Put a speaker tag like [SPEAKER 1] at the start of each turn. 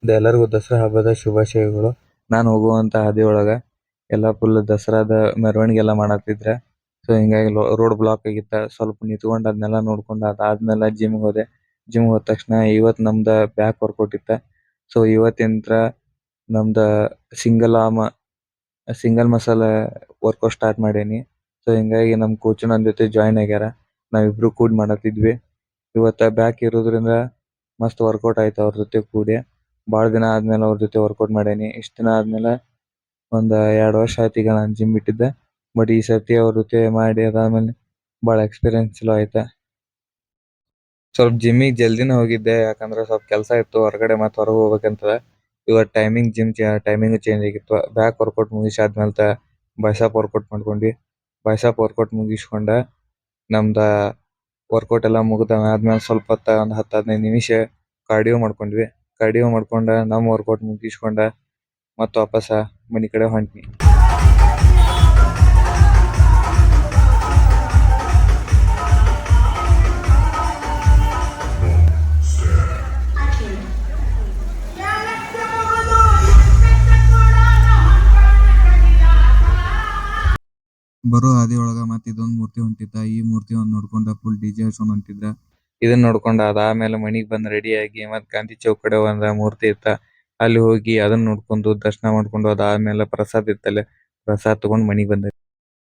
[SPEAKER 1] ಎಲ್ಲರಿಗೂ ದಸರಾ ಹಬ್ಬದ ಶುಭಾಶಯಗಳು. ನಾನು ಹೋಗುವಂತ ಹಾದಿಯೊಳಗ ಎಲ್ಲ ಫುಲ್ ದಸರಾದ ಮೆರವಣಿಗೆ ಎಲ್ಲ ಮಾಡತ್ತಿದ್ರ. ಸೊ ಹಿಂಗಾಗಿ ರೋಡ್ ಬ್ಲಾಕ್ ಆಗಿತ್ತ. ಸ್ವಲ್ಪ ನಿಂತ್ಕೊಂಡ್ ಅದನ್ನೆಲ್ಲ ನೋಡ್ಕೊಂಡ್ ಅದಾದ್ಮೇಲೆ ಜಿಮ್ ಹೋದೆ. ಜಿಮ್ ಹೋದ ತಕ್ಷಣ ಇವತ್ ನಮ್ದ ಬ್ಯಾಕ್ ವರ್ಕೌಟ್ ಇತ್ತ. ಸೊ ಇವತ್ತಿಂತ್ರ ನಮ್ದ single arm single muscle workout start ಮಾಡೇನಿ. ಸೊ ಹಿಂಗಾಗಿ ನಮ್ ಕೋಚ್ ನನ್ ಜೊತೆ ಜಾಯಿನ್ ಆಗ್ಯಾರ. ನಾವಿಬ್ರು ಕೂಡ್ ಮಾಡತ್ತಿದ್ವಿ. ಇವತ್ತ ಬ್ಯಾಕ್ ಇರೋದ್ರಿಂದ ಮಸ್ತ್ ವರ್ಕೌಟ್ ಆಯ್ತು ಅವ್ರ ಜೊತೆ ಕೂಡಿ. ಬಾಳ ದಿನ ಆದ್ಮೇಲೆ ಅವ್ರ ಜೊತೆ ವರ್ಕೌಟ್ ಮಾಡೇನಿ. ಇಷ್ಟ ದಿನ ಆದ್ಮೇಲೆ ಒಂದ್ 2 ವರ್ಷ ಆಯ್ತು ಈಗ ನಾನ್ ಜಿಮ್ ಬಿಟ್ಟಿದ್ದೆ. ಬಟ್ ಈ ಸರ್ತಿ ಅವ್ರ ಜೊತೆ ಮಾಡಿ ಅದಾದ್ಮೇಲೆ ಬಾಳ ಎಕ್ಸ್ಪೀರಿಯನ್ಸ್ ಚಲೋ ಆಯ್ತಾ. ಸ್ವಲ್ಪ ಜಿಮ್ಮಿಗೆ ಜಲ್ದಿನ ಹೋಗಿದ್ದೆ, ಯಾಕಂದ್ರೆ ಸ್ವಲ್ಪ ಕೆಲಸ ಇತ್ತು ಹೊರಗಡೆ ಮತ್ತೆ ಹೊರಗೆ ಹೋಗ್ಬೇಕಂತ. ಇವತ್ತು ಟೈಮಿಂಗ್ ಚೇಂಜ್ ಆಗಿತ್ತು. ಬ್ಯಾಕ್ ವರ್ಕೌಟ್ ಮುಗಿಸಿ ಆದ್ಮೇಲೆ ಬೈಸೆಪ್ ವರ್ಕೌಟ್ ಮಾಡ್ಕೊಂಡ್ವಿ. ಬೈಸೆಪ್ ವರ್ಕೌಟ್ ಮುಗಿಸ್ಕೊಂಡ ನಮ್ದ ವರ್ಕೌಟ್ ಎಲ್ಲ ಮುಗಿದ ಆದ್ಮೇಲೆ ಸ್ವಲ್ಪ ಹೊತ್ತ ಒಂದ್ 10-15 ನಿಮಿಷ ಕಾರ್ಡಿಯೋ ಮಾಡ್ಕೊಂಡ್ವಿ. ಕಾರ್ಡಿಯೋ ಮಾಡ್ಕೊಂಡ ನಮ್ ವರ್ಕೌಟ್ ಮುಗಿಸ್ಕೊಂಡ ಮತ್ತ ವಾಪಸ್ ಮನಿ ಕಡೆ ಹೊಂಟ್ನಿ. ಬರೋ ಹಾದಿಯೊಳಗ ಮತ್ತೆ ಇದೊಂದ್ ಮೂರ್ತಿ ಹೊಂಟಿತ್ತ. ಈ ಮೂರ್ತಿ ಒಂದ್ ನೋಡ್ಕೊಂಡ ಫುಲ್ ಡಿಜೆ ಹಚ್ಕೊಂಡ್ ಹೊಂಟಿದ್ರ. ಇದನ್ನ ನೋಡ್ಕೊಂಡ ಅದಾದ್ಮೇಲೆ ಮನಿಗ್ ಬಂದ್ ರೆಡಿ ಆಗಿ ಮತ್ ಗಾಂಧಿ ಚೌಕ್ ಕಡೆ ಒಂದ್ ಮೂರ್ತಿ ಇತ್ತ. ಅಲ್ಲಿ ಹೋಗಿ ಅದನ್ನ ನೋಡ್ಕೊಂಡು ದರ್ಶನ ಮಾಡ್ಕೊಂಡು ಅದಾದ್ಮೇಲೆ ಪ್ರಸಾದ್ ಇತ್ತಲ್ಲಿ ಪ್ರಸಾದ್ ತಗೊಂಡ್ ಮನಿಗ್ ಬಂದೆ.